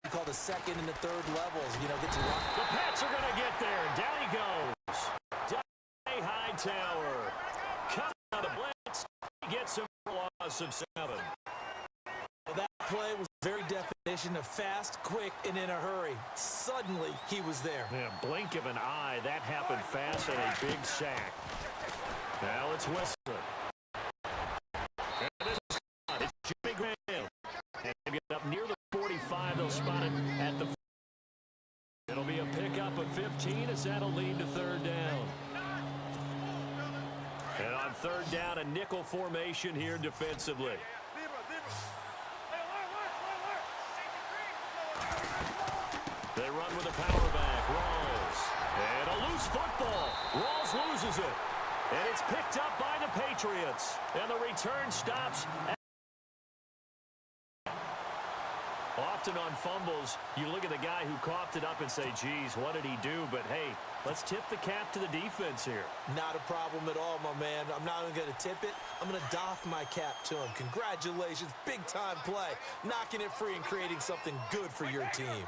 call the second and the third levels. You know, get to rock. The Pats are going to get there. Down he goes. Down Hightower. Coming out of blitz. He gets him for a loss of 7. Well, that play was very definition of fast, quick, and in a hurry. Suddenly, he was there. Yeah, blink of an eye. That happened fast and a big sack. Now it's Wesley. And it's Jimmy Graham. And they get up near the 45. They'll spot it at the. It'll be a pickup of 15 as that'll lead to third down. And on third down, a nickel formation here defensively. They run with a power back. Rawls. And a loose football. Rawls loses it. And it's picked up by the Patriots. And the return stops. Often on fumbles, you look at the guy who coughed it up and say, geez, what did he do? But, hey, let's tip the cap to the defense here. Not a problem at all, my man. I'm not even going to tip it. I'm going to doff my cap to him. Congratulations. Big-time play. Knocking it free and creating something good for your team.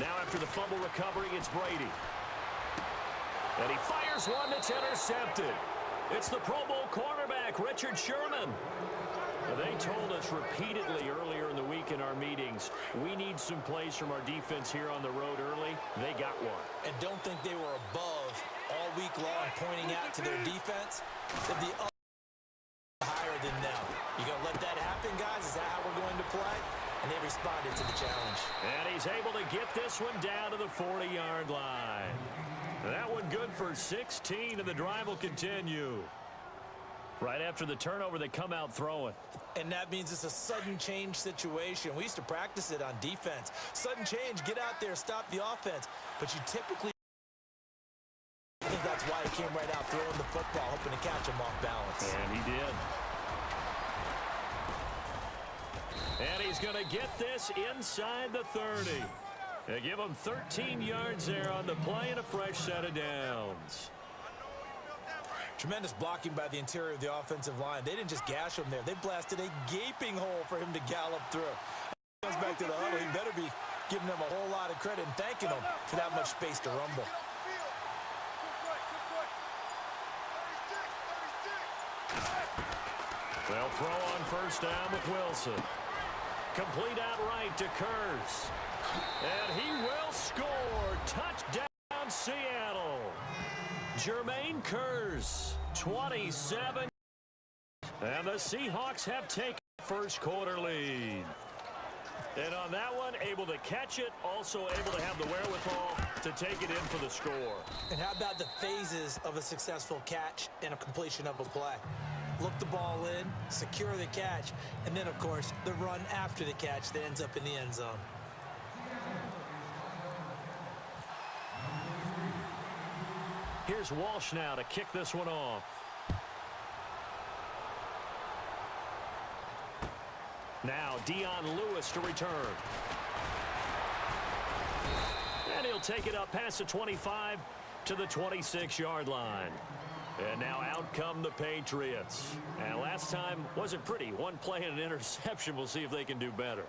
Now after the fumble recovery, it's Brady. And he fires one that's intercepted. It's the Pro Bowl cornerback, Richard Sherman. They told us repeatedly earlier in the week in our meetings, we need some plays from our defense here on the road early. They got one. And don't think they were above all week long pointing out to their defense. Said the other higher than them. You going to let that happen, guys? Is that how we're going to play? And they responded to the challenge. And he's able to get this one down to the 40-yard line. That one good for 16, and the drive will continue. Right after the turnover, they come out throwing. And that means it's a sudden change situation. We used to practice it on defense. Sudden change, get out there, stop the offense. But you typically I think that's why he came right out throwing the football, hoping to catch him off balance. And he did. And he's going to get this inside the 30. They give him 13 yards there on the play and a fresh set of downs. Tremendous blocking by the interior of the offensive line. They didn't just gash him there. They blasted a gaping hole for him to gallop through. He goes back to the huddle. He better be giving them a whole lot of credit and thanking them for that much space to rumble. They'll throw on first down with Wilson. Complete outright to Kurz. And he will score. Touchdown, Seattle. Jermaine Kurz, 27. And the Seahawks have taken first quarter lead. And on that one, able to catch it, also able to have the wherewithal to take it in for the score. And how about the phases of a successful catch and a completion of a play? Look the ball in, secure the catch, and then, of course, the run after the catch that ends up in the end zone. Here's Walsh now to kick this one off. Now Dion Lewis to return. And he'll take it up past the 25 to the 26-yard line. And now out come the Patriots. And last time wasn't pretty. One play and an interception. We'll see if they can do better.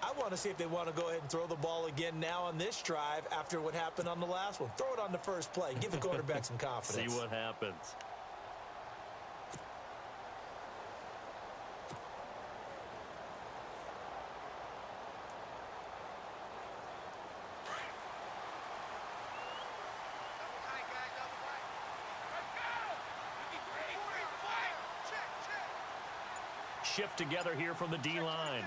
I want to see if they want to go ahead and throw the ball again now on this drive after what happened on the last one. Throw it on the first play. Give the quarterback some confidence. See what happens. Shift together here from the D-line.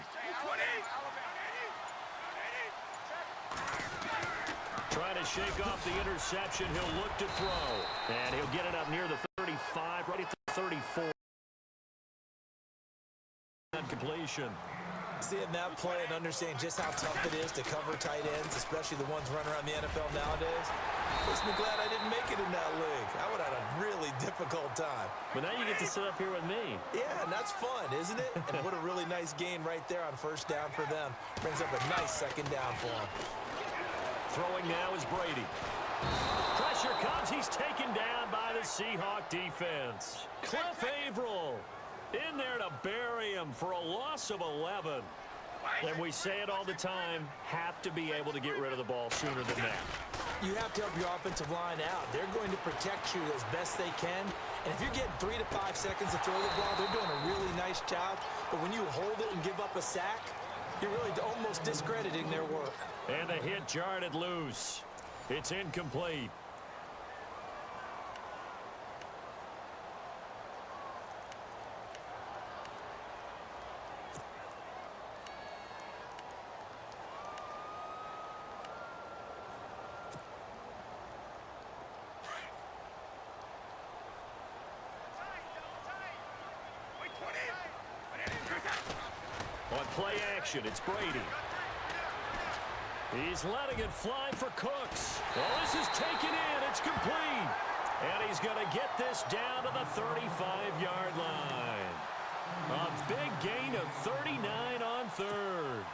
Trying to shake off the interception. He'll look to throw. And he'll get it up near the 35, right at the 34. Completion. Seeing that play and understanding just how tough it is to cover tight ends, especially the ones running around the NFL nowadays, makes me glad I didn't make it in that league. I would have had a really difficult time. But now you get to sit up here with me. Yeah, and that's fun, isn't it? And what a really nice gain right there on first down for them. Brings up a nice second down for them. Throwing now is Brady. Pressure comes. He's taken down by the Seahawk defense. Cliff Averill in there to bury him for a loss of 11. And we say it all the time, have to be able to get rid of the ball sooner than that. You have to help your offensive line out. They're going to protect you as best they can. And if you're getting 3 to 5 seconds to throw the ball, they're doing a really nice job. But when you hold it and give up a sack, you're really almost discrediting their work. And the hit jarred it loose. It's incomplete. On play action, it's Brady. He's letting it fly for Cooks. Well, this is taken in. It's complete. And he's going to get this down to the 35-yard line. A big gain of 39 on third.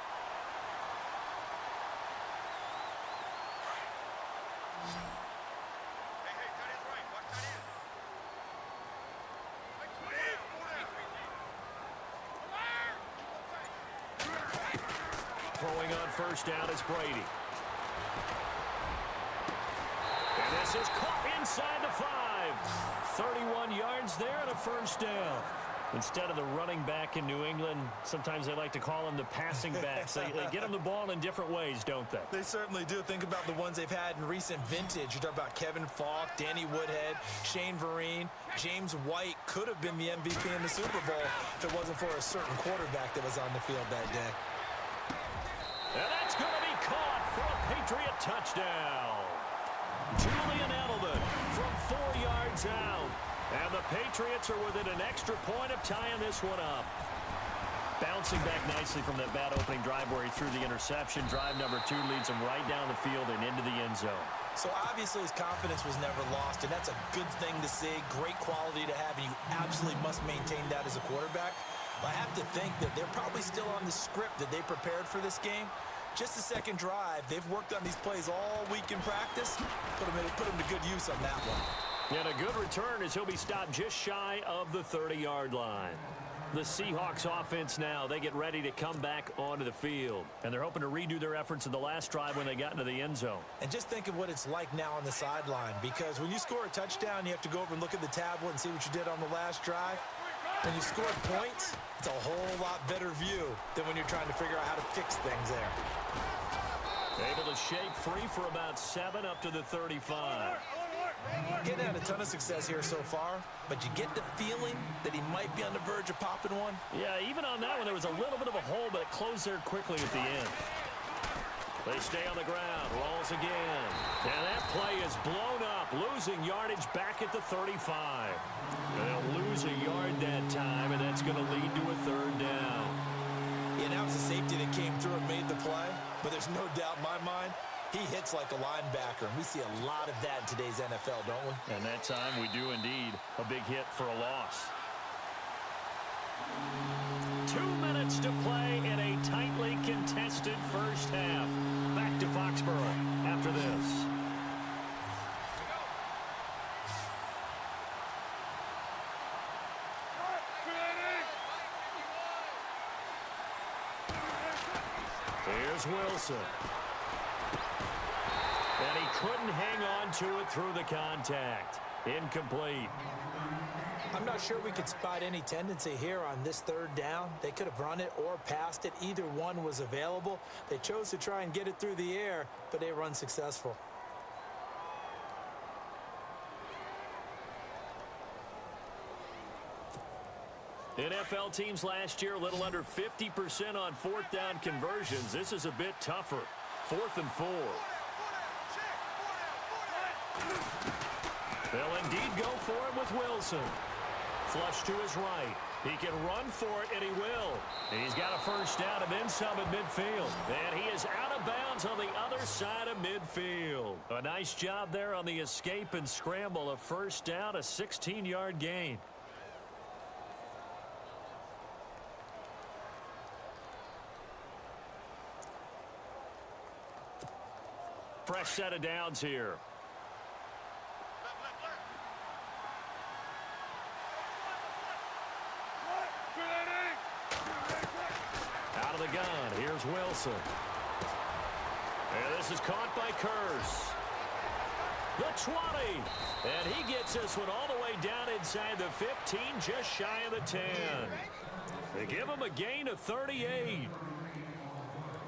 Throwing on first down is Brady. And this is caught inside the 5. 31 yards there and a first down. Instead of the running back in New England, sometimes they like to call them the passing backs. They get them the ball in different ways, don't they? They certainly do. Think about the ones they've had in recent vintage. You talk about Kevin Falk, Danny Woodhead, Shane Vereen, James White could have been the MVP in the Super Bowl if it wasn't for a certain quarterback that was on the field that day. And that's going to be caught for a Patriot touchdown. Julian Edelman from 4 yards out. And the Patriots are within an extra point of tying this one up. Bouncing back nicely from that bad opening drive where he threw the interception. Drive number 2 leads him right down the field and into the end zone. So obviously his confidence was never lost, and that's a good thing to see. Great quality to have, and you absolutely must maintain that as a quarterback. But I have to think that they're probably still on the script that they prepared for this game. Just the second drive, they've worked on these plays all week in practice. Put them to good use on that one. And a good return as he'll be stopped just shy of the 30-yard line. The Seahawks offense now, they get ready to come back onto the field. And they're hoping to redo their efforts in the last drive when they got into the end zone. And just think of what it's like now on the sideline, because when you score a touchdown, you have to go over and look at the tablet and see what you did on the last drive. When you score points, it's a whole lot better view than when you're trying to figure out how to fix things there. Able to shake free for about 7 up to the 35. Getting had a ton of success here so far, but you get the feeling that he might be on the verge of popping one. Yeah, even on that one, there was a little bit of a hole, but it closed there quickly at the end. They stay on the ground, rolls again. And that play is blown up, losing yardage back at the 35. They'll lose a yard that time, and that's going to lead to a third down. Yeah, now it's the safety that came through and made the play, but there's no doubt in my mind, he hits like a linebacker, and we see a lot of that in today's NFL, don't we? And that time we do indeed. A big hit for a loss. 2 minutes to play in a tightly contested first half. Back to Foxborough after this. Here's Wilson. And he couldn't hang on to it through the contact. Incomplete. I'm not sure we could spot any tendency here on this third down. They could have run it or passed it. Either one was available. They chose to try and get it through the air, but they were unsuccessful. NFL teams last year a little under 50% on fourth down conversions. This is a bit tougher. 4th and 4. They'll indeed go for it with Wilson. Flush to his right. He can run for it, and he will. And he's got a first down and then some at midfield. And he is out of bounds on the other side of midfield. A nice job there on the escape and scramble. A first down, a 16-yard gain. Fresh set of downs here. the gun, here's Wilson. And this is caught by Curse. The 20. And he gets this one all the way down inside the 15, just shy of the 10. They give him a gain of 38.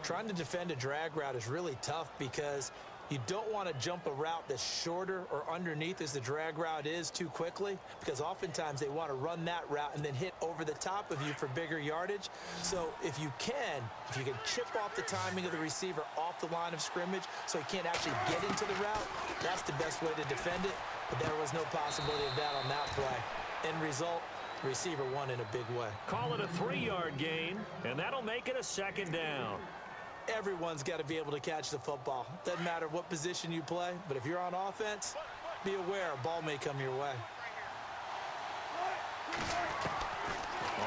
Trying to defend a drag route is really tough because you don't want to jump a route that's shorter or underneath as the drag route is too quickly, because oftentimes they want to run that route and then hit over the top of you for bigger yardage. So if you can chip off the timing of the receiver off the line of scrimmage so he can't actually get into the route, that's the best way to defend it. But there was no possibility of that on that play. End result, receiver won in a big way. Call it a 3-yard gain, and that'll make it a 2nd down. Everyone's got to be able to catch the football. Doesn't matter what position you play, but if you're on offense, be aware a ball may come your way.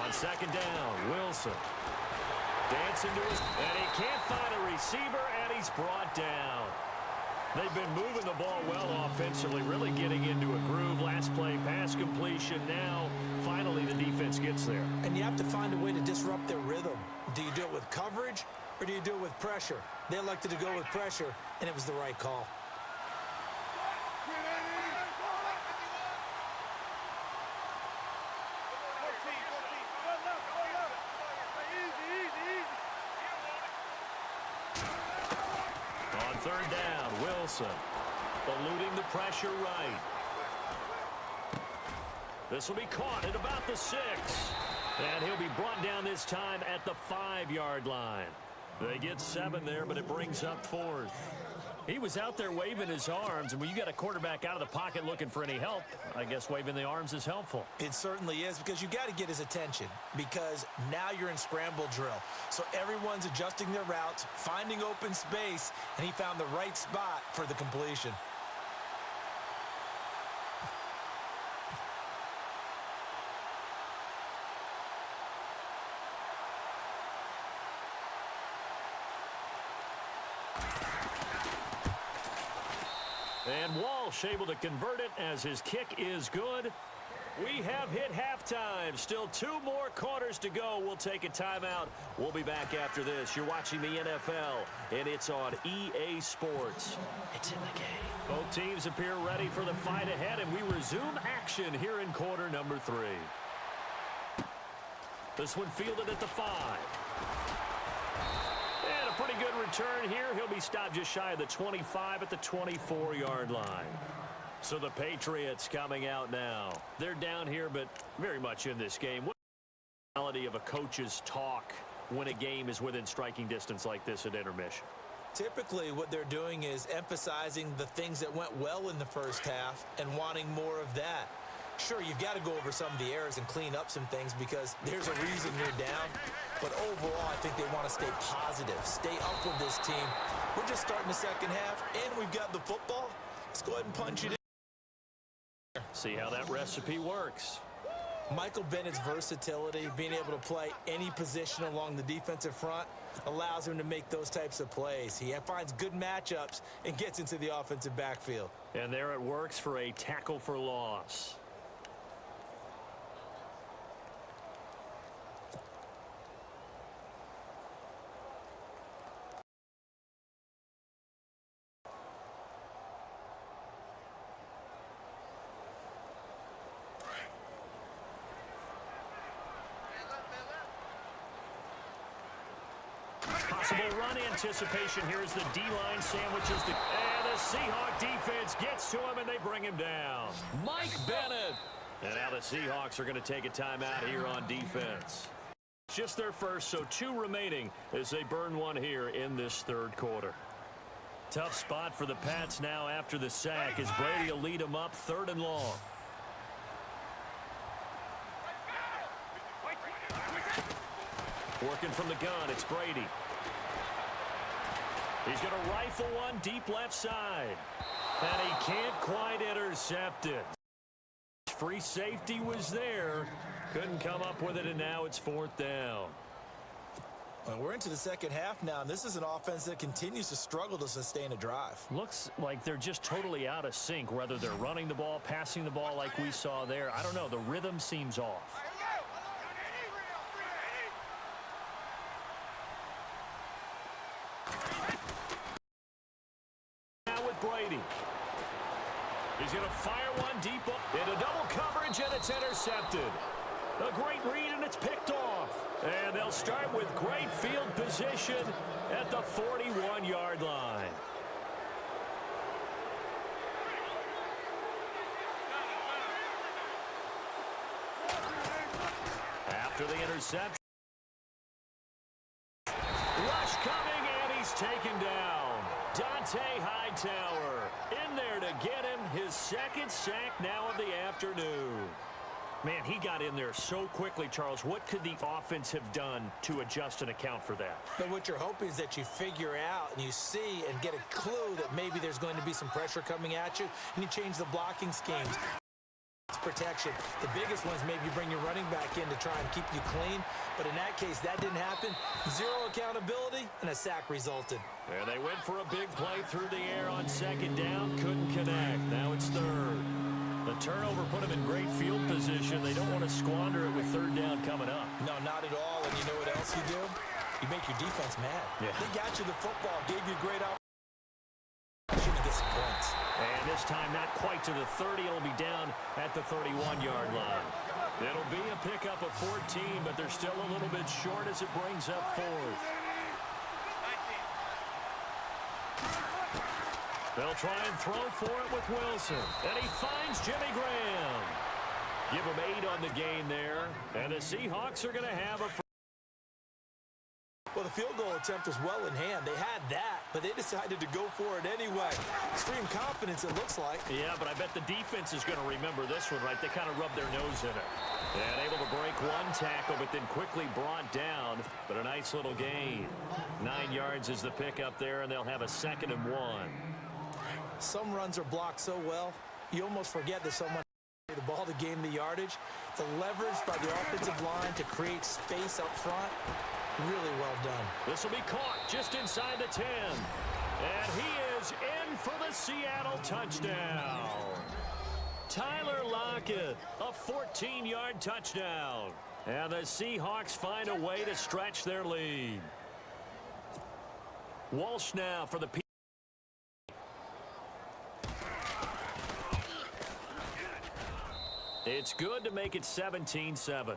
On 2nd down, Wilson. Dancing to his, and he can't find a receiver, and he's brought down. They've been moving the ball well offensively, really getting into a groove. Last play, pass completion. Now, finally, the defense gets there. And you have to find a way to disrupt their rhythm. Do you do it with coverage, or do you do it with pressure? They elected to go with pressure, and it was the right call. On 3rd down, Wilson eluding the pressure right. This will be caught at about the 6. And he'll be brought down this time at the 5-yard line. They get 7 there, but it brings up 4th. He was out there waving his arms, and when you got a quarterback out of the pocket looking for any help, I guess waving the arms is helpful. It certainly is, because you got to get his attention, because now you're in scramble drill. So everyone's adjusting their routes, finding open space, and he found the right spot for the completion. And Walsh able to convert it as his kick is good. We have hit halftime. Still 2 more quarters to go. We'll take a timeout. We'll be back after this. You're watching the NFL, and it's on EA Sports. It's in the game. Both teams appear ready for the fight ahead, and we resume action here in quarter number 3. This one fielded at the 5. And a pretty good return here. He'll be stopped just shy of the 25 at the 24-yard line. So the Patriots coming out now. They're down here, but very much in this game. What's the reality of a coach's talk when a game is within striking distance like this at intermission? Typically, what they're doing is emphasizing the things that went well in the first half and wanting more of that. Sure, you've got to go over some of the errors and clean up some things because there's a reason you're down. But overall, I think they want to stay positive, stay up with this team. We're just starting the second half, and we've got the football. Let's go ahead and punch it in. See how that recipe works. Michael Bennett's versatility, being able to play any position along the defensive front, allows him to make those types of plays. He finds good matchups and gets into the offensive backfield. And there it works for a tackle for loss. Possible run anticipation. Here's the D-line sandwiches. And the Seahawk defense gets to him, and they bring him down. Mike Bennett. And now the Seahawks are going to take a timeout here on defense. Just their first, so 2 remaining as they burn one here in this 3rd quarter. Tough spot for the Pats now after the sack as Brady will lead them up 3rd and long. Working from the gun, it's Brady. He's going to rifle one deep left side. And he can't quite intercept it. Free safety was there. Couldn't come up with it, and now it's 4th down. Well, we're into the second half now, and this is an offense that continues to struggle to sustain a drive. Looks like they're just totally out of sync, whether they're running the ball, passing the ball like we saw there. I don't know. The rhythm seems off. He's going to fire one deep into double coverage, and it's intercepted. A great read, and it's picked off. And they'll start with great field position at the 41-yard line. After the interception. Rush coming, and he's taken down. Dante Hightower in there to get him his second sack now of the afternoon. Man, he got in there so quickly, Charles. What could the offense have done to adjust and account for that? But what you're hoping is that you figure out and you see and get a clue that maybe there's going to be some pressure coming at you, and you change the blocking schemes. Protection. The biggest ones, maybe you bring your running back in to try and keep you clean. But in that case, that didn't happen. Zero accountability, and a sack resulted. And they went for a big play through the air on second down. Couldn't connect. Now it's third. The turnover put them in great field position. They don't want to squander it with third down coming up. No, not at all. And you know what else you do? You make your defense mad. Yeah. They got you the football, gave you a great opportunity to get some points. And this time not quite to the 30. It'll be down at the 31-yard line. It'll be a pickup of 14, but they're still a little bit short as it brings up fourth. They'll try and throw for it with Wilson. And he finds Jimmy Graham. Give him 8 on the game there. And the Seahawks are going to have a... Well, the field goal attempt was well in hand. They had that, but they decided to go for it anyway. Extreme confidence, it looks like. Yeah, but I bet the defense is going to remember this one, right? They kind of rubbed their nose in it. And able to break one tackle, but then quickly brought down. But a nice little gain. 9 yards is the pickup there, and they'll have a 2nd and 1. Some runs are blocked so well, you almost forget that someone the ball to gain the yardage. The leverage by the offensive line to create space up front, really well done. This will be caught just inside the 10. And he is in for the Seattle touchdown. Tyler Lockett, a 14-yard touchdown. And the Seahawks find a way to stretch their lead. Walsh now for the It's good to make it 17-7.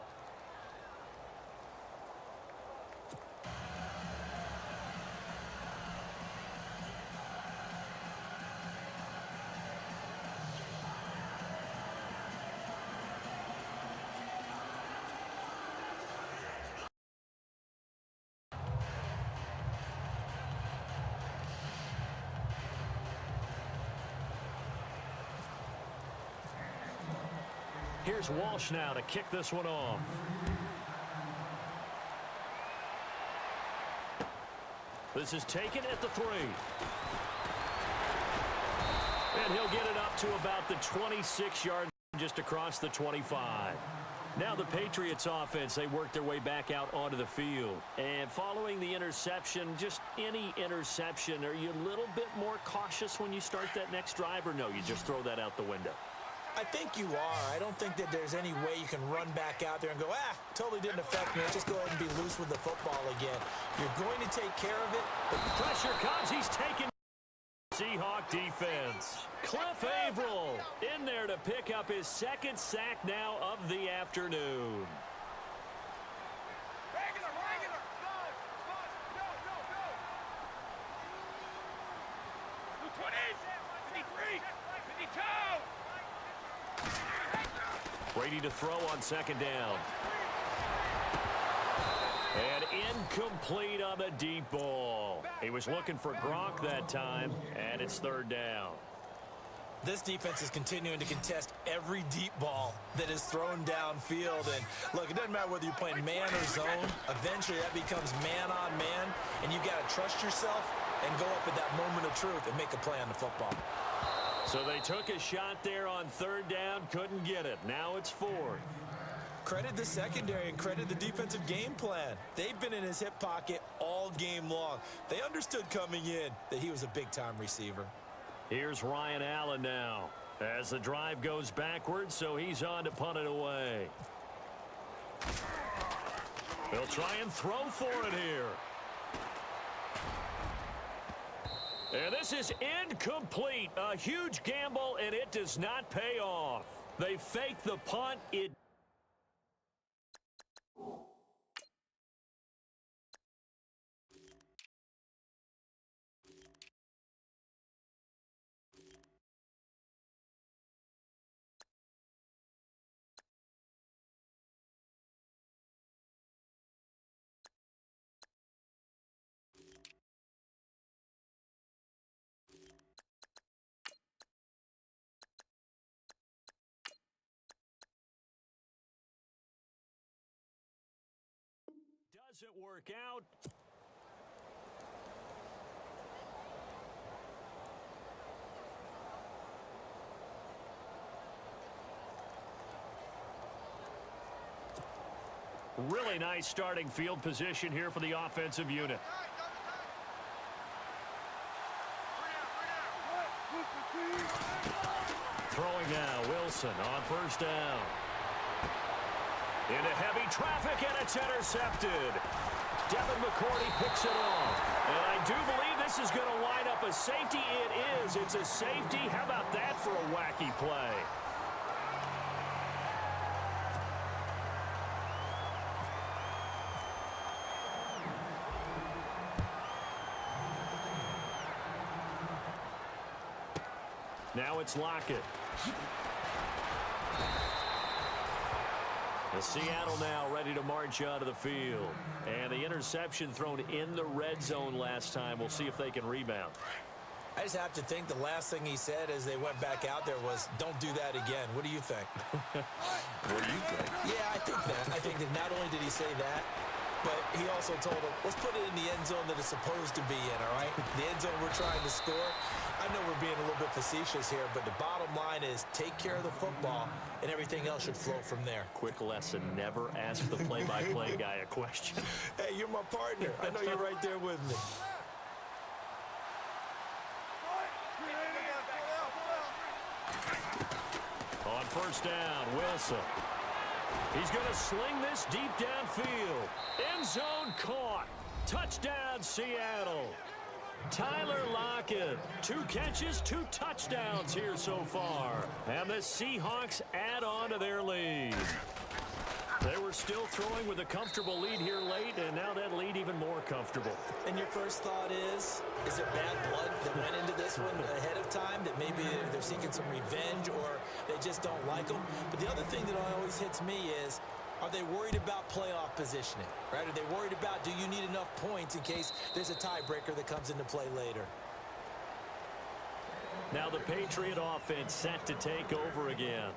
Here's Walsh now to kick this one off. This is taken at the 3. And he'll get it up to about the 26-yard, just across the 25. Now the Patriots offense, they work their way back out onto the field. And following the interception, just any interception, are you a little bit more cautious when you start that next drive, or no, you just throw that out the window? I think you are. I don't think that there's any way you can run back out there and go, totally didn't affect me. Let's just go ahead and be loose with the football again. You're going to take care of it. But pressure comes. He's taken. Seahawk defense. Cliff Averill in there to pick up his 2nd sack now of the afternoon. Brady to throw on 2nd down. And incomplete on the deep ball. He was looking for Gronk that time, and it's 3rd down. This defense is continuing to contest every deep ball that is thrown downfield. And look, it doesn't matter whether you're playing man or zone. Eventually that becomes man on man, and you got to trust yourself and go up at that moment of truth and make a play on the football. So they took a shot there on 3rd down, couldn't get it. Now it's 4th. Credit the secondary and credit the defensive game plan. They've been in his hip pocket all game long. They understood coming in that he was a big-time receiver. Here's Ryan Allen now as the drive goes backwards, so he's on to punt it away. They'll try and throw for it here. And this is incomplete. A huge gamble, and it does not pay off. They fake the punt. It doesn't work out. Really nice starting field position here for the offensive unit. Throwing now, Wilson on first down. Into heavy traffic, and it's intercepted. Devin McCourty picks it off. And I do believe this is going to wind up a safety. It is. It's a safety. How about that for a wacky play? Now it's Lockett. Seattle now ready to march out of the field. And the interception thrown in the red zone last time. We'll see if they can rebound. I just have to think the last thing he said as they went back out there was, don't do that again. What do you think? What do you think? Yeah, I think that. I think that not only did he say that, but he also told them, let's put it in the end zone that it's supposed to be in, all right? The end zone we're trying to score. I know we're being a little bit facetious here, but the bottom line is take care of the football, and everything else should flow from there. Quick lesson, never ask the play-by-play guy a question. Hey, you're my partner. I know you're right there with me. On first down, Wilson. He's going to sling this deep downfield. End zone caught. Touchdown, Seattle. Tyler Lockett, 2 catches, 2 touchdowns here so far. And the Seahawks add on to their lead. They were still throwing with a comfortable lead here late, and now that lead even more comfortable. And your first thought is it bad blood that went into this one ahead of time, that maybe they're seeking some revenge or they just don't like them? But the other thing that always hits me is, are they worried about playoff positioning, right? Are they worried about, do you need enough points in case there's a tiebreaker that comes into play later? Now the Patriot offense set to take over again.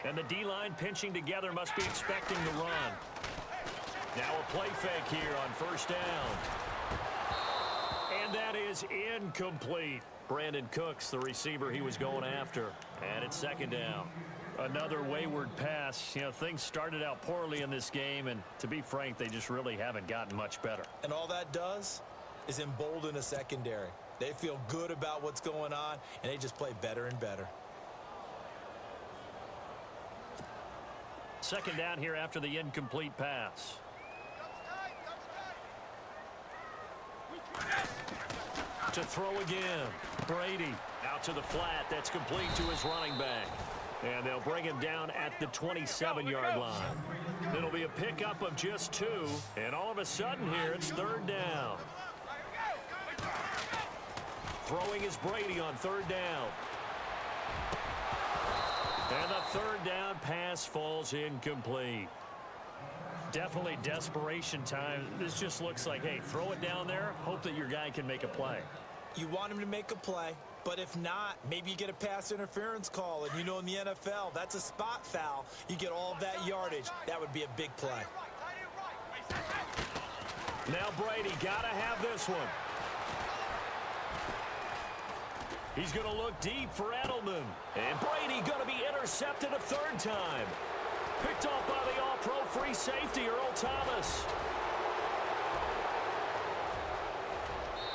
And the D-line pinching together must be expecting the run. Now a play fake here on first down. And that is incomplete. Brandon Cooks, the receiver he was going after. And it's second down. Another wayward pass. You know, things started out poorly in this game, and to be frank, they just really haven't gotten much better. And all that does is embolden a secondary. They feel good about what's going on, and they just play better and better. Second down here after the incomplete pass. To throw again. Brady out to the flat. That's complete to his running back. And they'll bring him down at the 27-yard line. It'll be a pickup of just 2. And all of a sudden here, it's third down. Throwing is Brady on third down. And the third down pass falls incomplete. Definitely desperation time. This just looks like, hey, throw it down there, hope that your guy can make a play. You want him to make a play, but if not, maybe you get a pass interference call, and you know in the NFL, that's a spot foul. You get all of that yardage. That would be a big play. Now Brady got to have this one. He's going to look deep for Edelman. And Brady going to be intercepted a third time. Picked off by the all-pro free safety, Earl Thomas.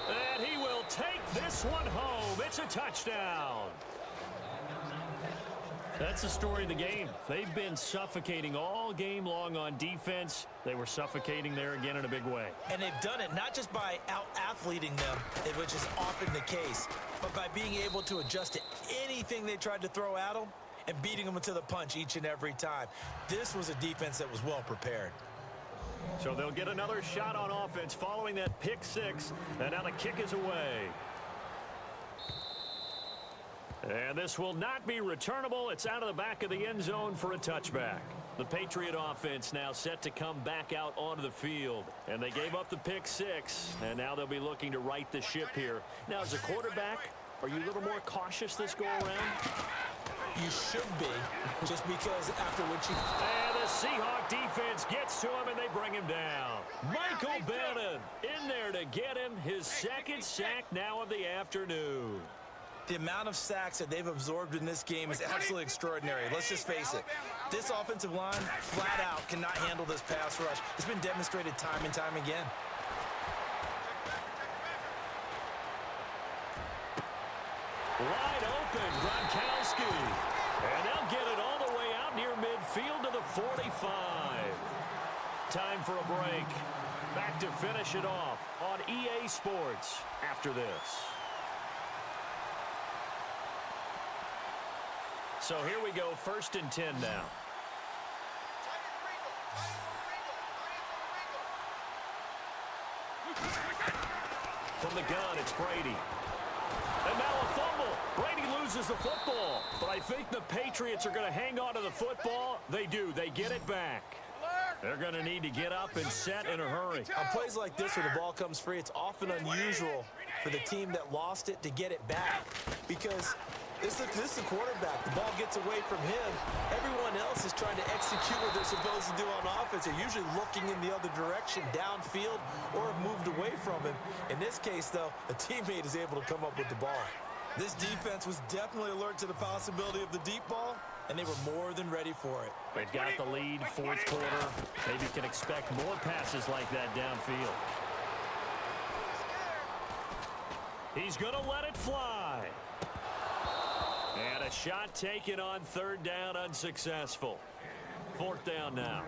And he will take this one home. It's a touchdown. That's the story of the game. They've been suffocating all game long on defense. They were suffocating there again in a big way. And they've done it not just by out-athleting them, which is often the case, but by being able to adjust to anything they tried to throw at them and beating them to the punch each and every time. This was a defense that was well prepared. So they'll get another shot on offense following that pick six. And now the kick is away. And this will not be returnable. It's out of the back of the end zone for a touchback. The Patriot offense now set to come back out onto the field. And they gave up the pick six. And now they'll be looking to right the ship here. Now, as a quarterback, are you a little more cautious this go-around? You should be, just because after what you... And the Seahawk defense gets to him, and they bring him down. Michael Bannon in there to get him his second sack now of the afternoon. The amount of sacks that they've absorbed in this game is absolutely extraordinary. Let's just face it. This offensive line, flat out, cannot handle this pass rush. It's been demonstrated time and time again. Wide open, Gronkowski. And they'll get it all the way out near midfield to the 45. Time for a break. Back to finish it off on EA Sports after this. So here we go, 1st and 10 now. From the gun, it's Brady. And now a fumble. Brady loses the football. But I think the Patriots are going to hang on to the football. They do. They get it back. They're going to need to get up and set in a hurry. On plays like this where the ball comes free, it's often unusual for the team that lost it to get it back. Because this is the quarterback. The ball gets away from him. Everyone else is trying to execute what they're supposed to do on offense. They're usually looking in the other direction, downfield, or have moved away from him. In this case, though, a teammate is able to come up with the ball. This defense was definitely alert to the possibility of the deep ball, and they were more than ready for it. They've got the lead, 4th quarter. Maybe can expect more passes like that downfield. He's going to let it fly. And a shot taken on 3rd down, unsuccessful. 4th down now.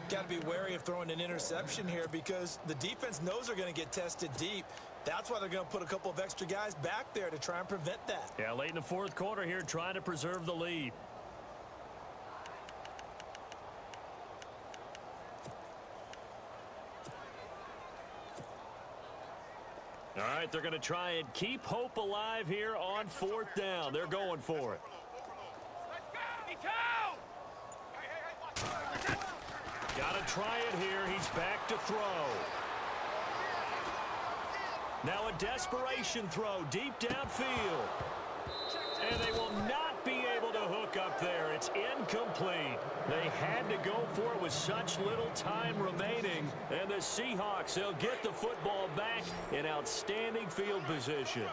Got to be wary of throwing an interception here because the defense knows they're going to get tested deep. That's why they're going to put a couple of extra guys back there to try and prevent that. Yeah, late in the 4th quarter here, trying to preserve the lead. All right, they're going to try and keep hope alive here on 4th down. They're going for it. Got to try it here. He's back to throw. Now a desperation throw deep downfield. And they will not be able to hook up there. It's incomplete. They had to go for it with such little time remaining. And the Seahawks, they'll get the football back in outstanding field position.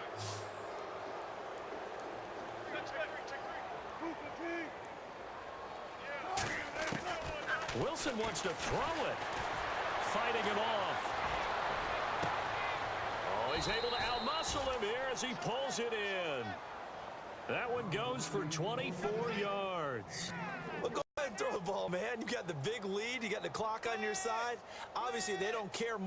Wilson wants to throw it. Fighting him off. Oh, he's able to outmuscle him here as he pulls it in. That one goes for 24 yards. Well, go ahead and throw the ball, man. You got the big lead. You got the clock on your side. Obviously, they don't care much.